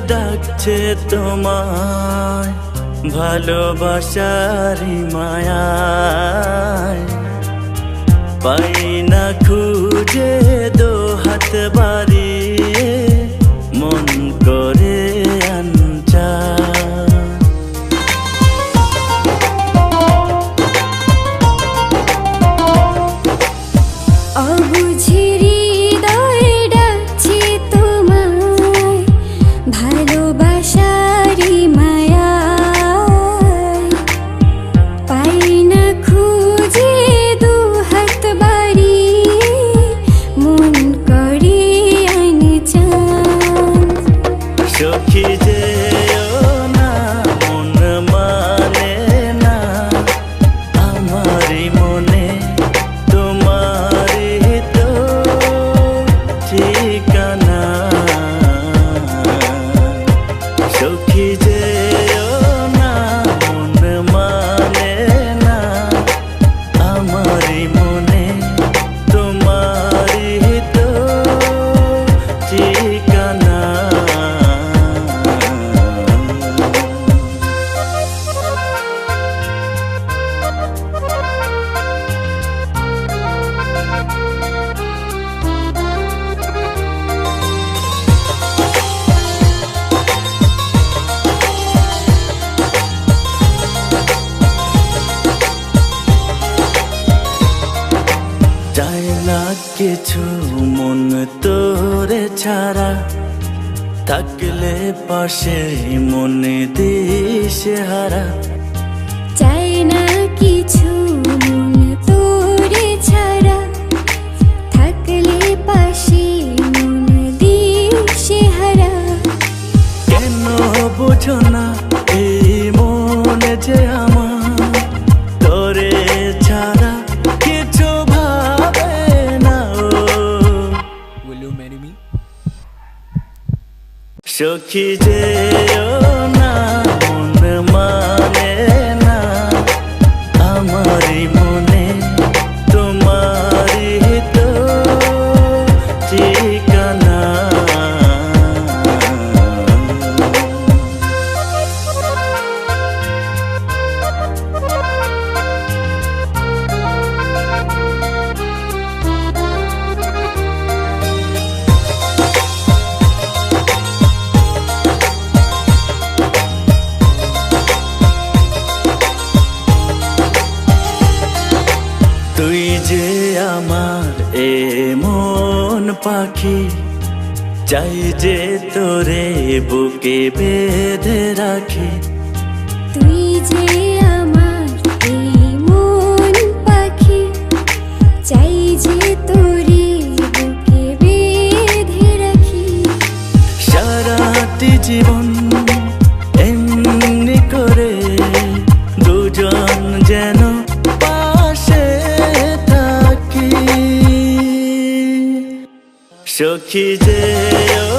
ডাকছে তোমায় ভালোবাসারি মায়ায়, পাই না খুঁজে দো হাত বাড়িয়ে মন করে আনচান। অবুঝে হৃদয় ডাকছে তোমায় ভালোবাসারি মায়ায়, পাই না খুঁজে দু হাত বাড়িয়ে মন করে আনচান। সখী যেও না মন মানে না আমারই মনে, তোমারই তো ঠিকানা। সখী যেও না মন মানে না আমারই মনে, তোমারই তো ঠিকানা। চাই না কিছু মন তোরে ছাড়া, থাকলে পাশে মনে দিশে হারা। চাই না কিছু মন তোরে ছাড়া, থাকলে পাশে মন দিশে হারা। কেন বুঝো না এই মন যে আমার, তোরে ছাড়া কিছু ভাবে না ও। Will you marry me? সখী যেও না মন মানে না আমারই মনে, তোমারই তো ঠিকানা। তুই যে আমার এমন পাখি, চাই যে তোরে বুকে বেঁধে রাখি। তুই যে আমার এই মন পাখি, চাই যে তোরে বুকে বেঁধে রাখি। সারাটি জীবন এমনি করে দুজন যেন পাশে থাকি। সখী যেও